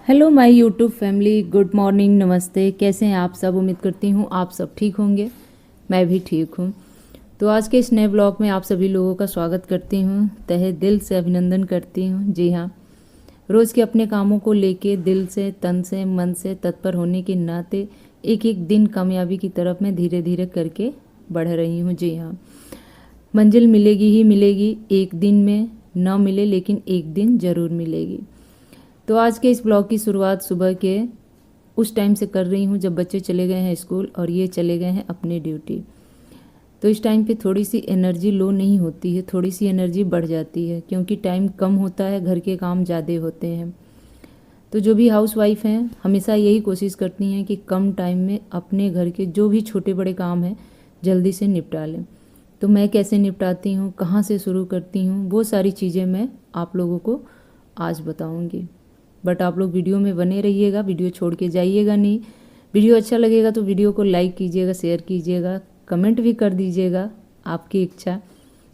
Hello my YouTube family, good morning, नमस्ते। कैसे हैं आप सब? उम्मीद करती हूँ आप सब ठीक होंगे। मैं भी ठीक हूँ। तो आज के इस नए ब्लॉग में आप सभी लोगों का स्वागत करती हूँ, तहे दिल से अभिनंदन करती हूँ। जी हाँ, रोज़ के अपने कामों को लेके दिल से, तन से, मन से तत्पर होने के नाते एक एक दिन कामयाबी की तरफ मैं धीरे धीरे करके बढ़ रही हूँ। जी हाँ, मंजिल मिलेगी ही मिलेगी, एक दिन में न मिले लेकिन एक दिन ज़रूर मिलेगी। तो आज के इस ब्लॉग की शुरुआत सुबह के उस टाइम से कर रही हूँ जब बच्चे चले गए हैं स्कूल और ये चले गए हैं अपने ड्यूटी। तो इस टाइम पे थोड़ी सी एनर्जी लो नहीं होती है, थोड़ी सी एनर्जी बढ़ जाती है क्योंकि टाइम कम होता है, घर के काम ज़्यादा होते हैं। तो जो भी हाउस वाइफ हैं हमेशा यही कोशिश करती हैं कि कम टाइम में अपने घर के जो भी छोटे बड़े काम हैं जल्दी से निपटा लें। तो मैं कैसे निपटाती हूँ, कहाँ से शुरू करती हूँ, वो सारी चीज़ें मैं आप लोगों को आज बताऊँगी। बट आप लोग वीडियो में बने रहिएगा, वीडियो छोड़ के जाइएगा नहीं। वीडियो अच्छा लगेगा तो वीडियो को लाइक कीजिएगा, शेयर कीजिएगा, कमेंट भी कर दीजिएगा, आपकी इच्छा।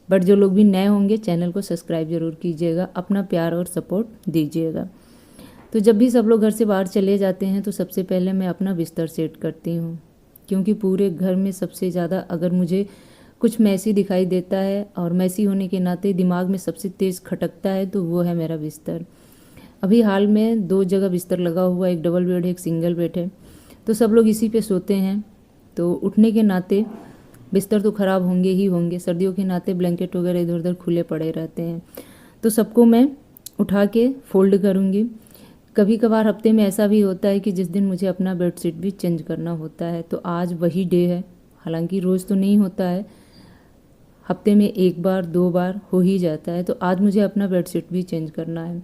बट जो लोग भी नए होंगे चैनल को सब्सक्राइब ज़रूर कीजिएगा, अपना प्यार और सपोर्ट दीजिएगा। तो जब भी सब लोग घर से बाहर चले जाते हैं तो सबसे पहले मैं अपना बिस्तर सेट करती हूँ, क्योंकि पूरे घर में सबसे ज़्यादा अगर मुझे कुछ मैसी दिखाई देता है और मैसी होने के नाते दिमाग में सबसे तेज़ खटकता है तो वो है मेरा बिस्तर। अभी हाल में 2 जगह बिस्तर लगा हुआ, एक डबल बेड है, एक सिंगल बेड है। तो सब लोग इसी पे सोते हैं, तो उठने के नाते बिस्तर तो ख़राब होंगे ही होंगे। सर्दियों के नाते ब्लैंकेट वगैरह इधर उधर खुले पड़े रहते हैं, तो सबको मैं उठा के फोल्ड करूँगी। कभी कभार हफ्ते में ऐसा भी होता है कि जिस दिन मुझे अपना बेडशीट भी चेंज करना होता है, तो आज वही डे है। हालांकि रोज़ तो नहीं होता है, हफ्ते में 1 बार 2 बार हो ही जाता है, तो आज मुझे अपना बेडशीट भी चेंज करना है।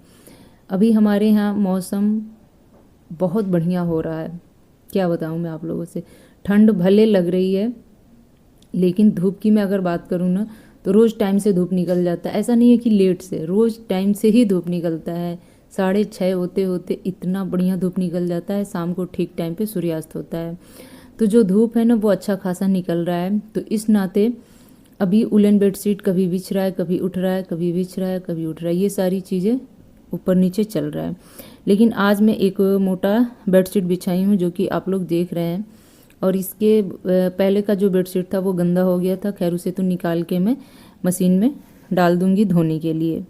अभी हमारे यहाँ मौसम बहुत बढ़िया हो रहा है, क्या बताऊँ मैं आप लोगों से। ठंड भले लग रही है लेकिन धूप की मैं अगर बात करूँ ना तो रोज़ टाइम से धूप निकल जाता है। ऐसा नहीं है कि लेट से, रोज़ टाइम से ही धूप निकलता है। 6:30 होते होते इतना बढ़िया धूप निकल जाता है, शाम को ठीक टाइम पे सूर्यास्त होता है। तो जो धूप है ना वो अच्छा खासा निकल रहा है। तो इस नाते अभी उलन बेडशीट कभी बिछ रहा है, कभी उठ रहा है, कभी बिछ रहा है, कभी उठ रहा है, ये सारी चीज़ें ऊपर नीचे चल रहा है। लेकिन आज मैं एक मोटा बेडशीट बिछाई हूँ जो कि आप लोग देख रहे हैं। और इसके पहले का जो बेडशीट था वो गंदा हो गया था, खैर उसे तो निकाल के मैं मशीन में डाल दूँगी धोने के लिए।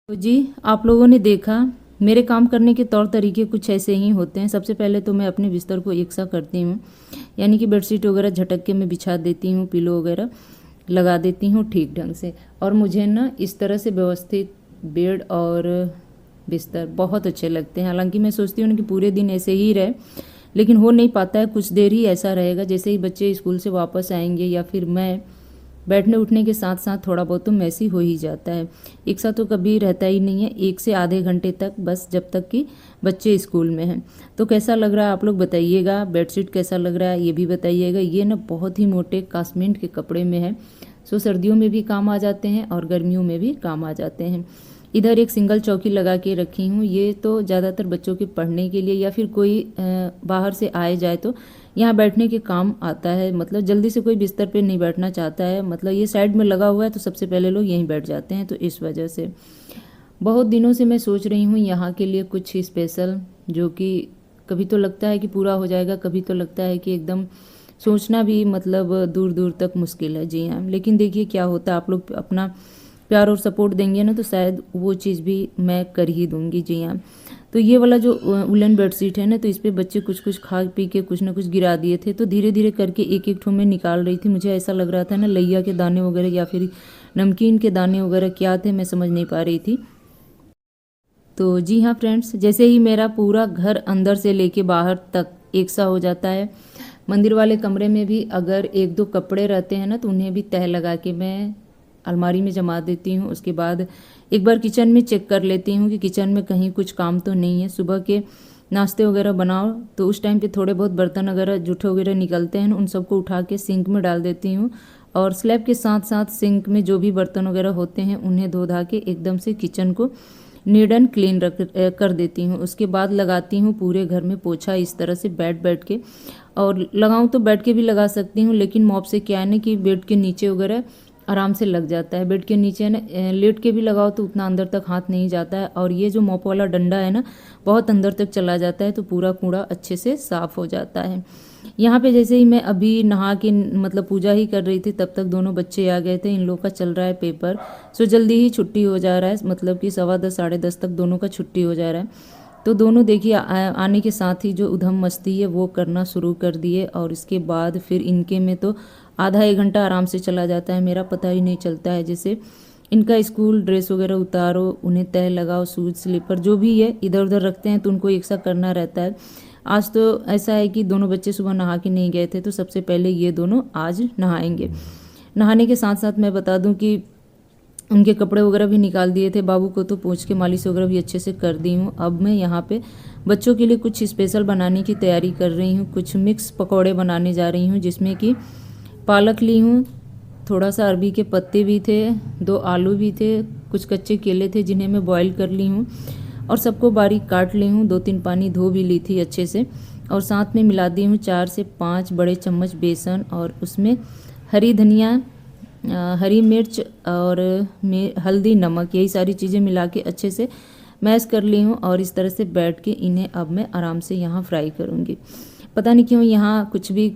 तो जी, आप लोगों ने देखा मेरे काम करने के तौर तरीके कुछ ऐसे ही होते हैं। सबसे पहले तो मैं अपने बिस्तर को एक सा करती हूँ, यानी कि बेडशीट वगैरह झटक के मैं बिछा देती हूँ, पिलो वगैरह लगा देती हूँ ठीक ढंग से। और मुझे ना इस तरह से व्यवस्थित बेड और बिस्तर बहुत अच्छे लगते हैं। हालांकि मैं सोचती हूँ कि पूरे दिन ऐसे ही रहे, लेकिन हो नहीं पाता है। कुछ देर ही ऐसा रहेगा, जैसे ही बच्चे स्कूल से वापस आएंगे या फिर मैं बैठने उठने के साथ साथ थोड़ा बहुत तो मैसी हो ही जाता है। एक साथ तो कभी रहता ही नहीं है, 1 से आधे घंटे तक, बस जब तक कि बच्चे स्कूल में हैं। तो कैसा लग रहा है आप लोग बताइएगा, बेडशीट कैसा लग रहा है ये भी बताइएगा। ये ना बहुत ही मोटे कास्मेंट के कपड़े में है, सो सर्दियों में भी काम आ जाते हैं और गर्मियों में भी काम आ जाते हैं। इधर एक सिंगल चौकी लगा के रखी हूँ, ये तो ज़्यादातर बच्चों के पढ़ने के लिए या फिर कोई बाहर से आए जाए तो यहाँ बैठने के काम आता है। मतलब जल्दी से कोई बिस्तर पे नहीं बैठना चाहता है, मतलब ये साइड में लगा हुआ है तो सबसे पहले लोग यहीं बैठ जाते हैं। तो इस वजह से बहुत दिनों से मैं सोच रही हूँ यहाँ के लिए कुछ स्पेशल, जो कि कभी तो लगता है कि पूरा हो जाएगा, कभी तो लगता है कि एकदम सोचना भी मतलब दूर दूर तक मुश्किल है। जी हाँ, लेकिन देखिए क्या होता है, आप लोग अपना प्यार और सपोर्ट देंगे ना तो शायद वो चीज़ भी मैं कर ही दूँगी। जी हाँ, तो ये वाला जो उलन बेडशीट है ना, तो इस पर बच्चे कुछ कुछ खा पी के कुछ ना कुछ गिरा दिए थे, तो धीरे धीरे करके एक एक ठो में निकाल रही थी। मुझे ऐसा लग रहा था ना लैया के दाने वगैरह या फिर नमकीन के दाने वगैरह क्या थे, मैं समझ नहीं पा रही थी। तो जी हाँ फ्रेंड्स, जैसे ही मेरा पूरा घर अंदर से लेके बाहर तक एक सा हो जाता है, मंदिर वाले कमरे में भी अगर 1-2 कपड़े रहते हैं ना तो उन्हें भी तह लगा के मैं अलमारी में जमा देती हूँ। उसके बाद एक बार किचन में चेक कर लेती हूँ कि किचन में कहीं कुछ काम तो नहीं है। सुबह के नाश्ते वगैरह बनाओ तो उस टाइम पे थोड़े बहुत बर्तन वगैरह जूठे वगैरह निकलते हैं, उन सबको उठा के सिंक में डाल देती हूँ। और स्लैब के साथ साथ सिंक में जो भी बर्तन वगैरह होते हैं उन्हें धो धा के एकदम से किचन को नीट एंड क्लीन कर देती हूँ। उसके बाद लगाती हूँ पूरे घर में पोछा इस तरह से बैठ के, और लगाऊँ तो बैठ के भी लगा सकती हूँ, लेकिन मॉप से क्या है ना कि बेड के नीचे वगैरह आराम से लग जाता है। बेड के नीचे है ना लेट के भी लगाओ तो उतना अंदर तक हाथ नहीं जाता है, और ये जो मॉप वाला डंडा है ना बहुत अंदर तक चला जाता है, तो पूरा कूड़ा अच्छे से साफ हो जाता है। यहाँ पे जैसे ही मैं अभी नहा के मतलब पूजा ही कर रही थी, तब तक दोनों बच्चे आ गए थे। इन लोग का चल रहा है पेपर, सो जल्दी ही छुट्टी हो जा रहा है, मतलब कि 10:15 10:30 तक दोनों का छुट्टी हो जा रहा है। तो दोनों देखिए आने के साथ ही जो उधम मस्ती है वो करना शुरू कर दिए, और इसके बाद फिर इनके में तो आधा 1 घंटा आराम से चला जाता है, मेरा पता ही नहीं चलता है। जैसे इनका स्कूल ड्रेस वगैरह उतारो, उन्हें तय लगाओ, शूज स्लीपर जो भी है इधर उधर रखते हैं, तो उनको एक सा करना रहता है। आज तो ऐसा है कि दोनों बच्चे सुबह नहा के नहीं गए थे, तो सबसे पहले ये दोनों आज नहाएंगे। नहाने के साथ साथ मैं बता दूं कि उनके कपड़े वगैरह भी निकाल दिए थे, बाबू को तो पोंछ के मालिश वगैरह भी अच्छे से कर दी हूँ। अब मैं यहाँ पे बच्चों के लिए कुछ स्पेशल बनाने की तैयारी कर रही हूँ। कुछ मिक्स पकौड़े बनाने जा रही हूँ, जिसमें कि पालक ली हूँ, थोड़ा सा अरबी के पत्ते भी थे, 2 आलू भी थे, कुछ कच्चे केले थे जिन्हें मैं बॉईल कर ली हूँ, और सबको बारीक काट ली हूँ। 2-3 पानी धो भी ली थी अच्छे से, और साथ में मिला दी हूँ 4 से 5 बड़े चम्मच बेसन, और उसमें हरी धनिया, हरी मिर्च और हल्दी, नमक, यही सारी चीज़ें मिला के अच्छे से मैश कर ली हूँ। और इस तरह से बैठ के इन्हें अब मैं आराम से यहाँ फ्राई करूँगी। पता नहीं क्यों यहाँ कुछ भी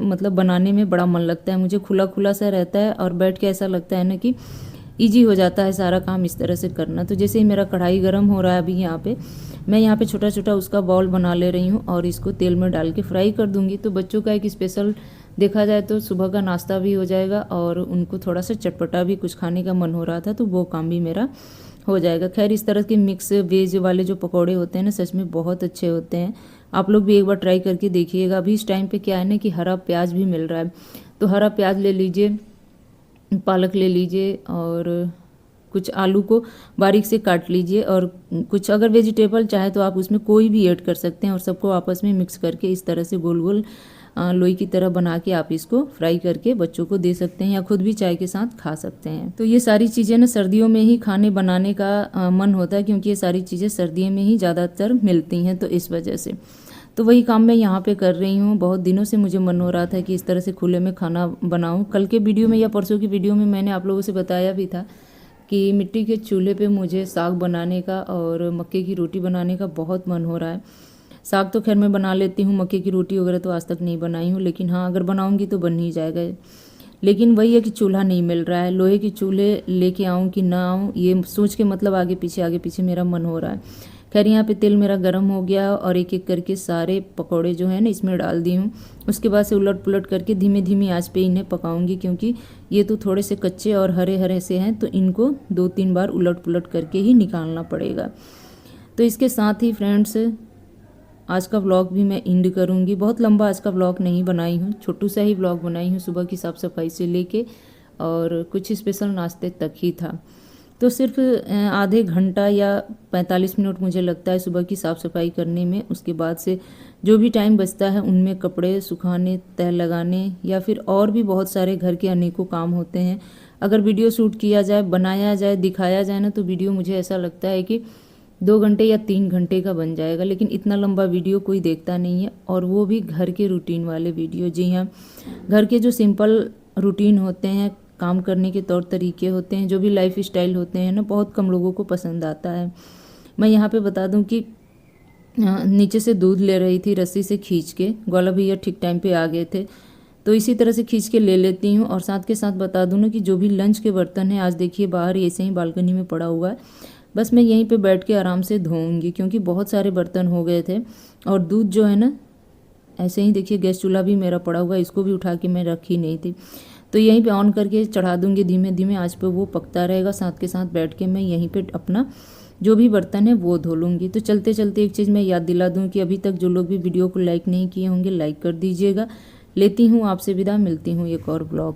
मतलब बनाने में बड़ा मन लगता है मुझे, खुला खुला सा रहता है, और बैठ के ऐसा लगता है ना कि ईजी हो जाता है सारा काम इस तरह से करना। तो जैसे ही मेरा कढ़ाई गर्म हो रहा है अभी यहाँ पे, मैं यहाँ पे छोटा छोटा उसका बॉल बना ले रही हूँ, और इसको तेल में डाल के फ्राई कर दूँगी। तो बच्चों का एक स्पेशल देखा जाए तो सुबह का नाश्ता भी हो जाएगा, और उनको थोड़ा सा चटपटा भी कुछ खाने का मन हो रहा था, तो वो काम भी मेरा हो जाएगा। खैर, इस तरह के मिक्स वेज वाले जो पकौड़े होते हैं ना, सच में बहुत अच्छे होते हैं। आप लोग भी एक बार ट्राई करके देखिएगा। अभी इस टाइम पे क्या है ना कि हरा प्याज भी मिल रहा है, तो हरा प्याज ले लीजिए, पालक ले लीजिए, और कुछ आलू को बारीक से काट लीजिए, और कुछ अगर वेजिटेबल चाहे तो आप उसमें कोई भी ऐड कर सकते हैं, और सबको आपस में मिक्स करके इस तरह से गोल गोल लोई की तरह बना के आप इसको फ्राई करके बच्चों को दे सकते हैं, या खुद भी चाय के साथ खा सकते हैं। तो ये सारी चीज़ें ना सर्दियों में ही खाने बनाने का मन होता है, क्योंकि ये सारी चीज़ें सर्दियों में ही ज़्यादातर मिलती हैं, तो इस वजह से तो वही काम मैं यहाँ पे कर रही हूँ। बहुत दिनों से मुझे मन हो रहा था कि इस तरह से खुले में खाना बनाऊँ। कल के वीडियो में या परसों की वीडियो में मैंने आप लोगों से बताया भी था कि मिट्टी के चूल्हे पे मुझे साग बनाने का और मक्के की रोटी बनाने का बहुत मन हो रहा है। साग तो खैर मैं बना लेती हूँ, मक्के की रोटी वगैरह तो आज तक नहीं बनाई हूँ, लेकिन हाँ अगर बनाऊँगी तो बन ही जाएगा। लेकिन वही है कि चूल्हा नहीं मिल रहा है। लोहे के चूल्हे लेके आऊँ कि ना आऊँ, ये सोच के मतलब आगे पीछे मेरा मन हो रहा है। खैर, यहाँ पे तेल मेरा गर्म हो गया, और एक एक करके सारे पकौड़े जो है ना इसमें डाल दी हूँ। उसके बाद से उलट पुलट करके धीमे धीमी आंच पे इन्हें पकाऊंगी, क्योंकि ये तो थोड़े से कच्चे और हरे हरे से हैं, तो इनको 2-3 बार उलट पुलट करके ही निकालना पड़ेगा। तो इसके साथ ही फ्रेंड्स, आज का व्लॉग भी मैं एंड करूँगी। बहुत लंबा आज का व्लॉग नहीं बनाई हूँ, छोटू सा ही व्लॉग बनाई हूँ। सुबह की साफ़ सफाई से लेके और कुछ स्पेशल नाश्ते तक ही था। तो सिर्फ आधे घंटा या 45 मिनट मुझे लगता है सुबह की साफ़ सफाई करने में। उसके बाद से जो भी टाइम बचता है उनमें कपड़े सुखाने, तह लगाने, या फिर और भी बहुत सारे घर के अनेकों काम होते हैं। अगर वीडियो शूट किया जाए, बनाया जाए, दिखाया जाए ना, तो वीडियो मुझे ऐसा लगता है कि 2 घंटे या 3 घंटे का बन जाएगा। लेकिन इतना लंबा वीडियो कोई देखता नहीं है, और वो भी घर के रूटीन वाले वीडियो। जी हाँ, घर के जो सिंपल रूटीन होते हैं, काम करने के तौर तरीके होते हैं, जो भी लाइफ स्टाइल होते हैं ना, बहुत कम लोगों को पसंद आता है। मैं यहाँ पे बता दूं कि नीचे से दूध ले रही थी रस्सी से खींच के, ग्वाला भैया ठीक टाइम पे आ गए थे, तो इसी तरह से खींच के ले लेती हूँ। और साथ के साथ बता दूं ना कि जो भी लंच के बर्तन हैं, आज देखिए बाहर ऐसे ही बालकनी में पड़ा हुआ है, बस मैं यहीं पे बैठ के आराम से धोऊंगी, क्योंकि बहुत सारे बर्तन हो गए थे। और दूध जो है ना, ऐसे ही देखिए गैस चूल्हा भी मेरा पड़ा हुआ है, इसको भी उठा के मैं रखी नहीं थी, तो यहीं पे ऑन करके चढ़ा दूंगी धीमे धीमे आंच पे, वो पकता रहेगा। साथ के साथ बैठ के मैं यहीं पे अपना जो भी बर्तन है वो धो लूँगी। तो चलते चलते एक चीज़ मैं याद दिला दूँ कि अभी तक जो लोग भी वीडियो को लाइक नहीं किए होंगे, लाइक कर दीजिएगा। लेती हूँ आपसे विदा, मिलती हूँ एक और ब्लॉग।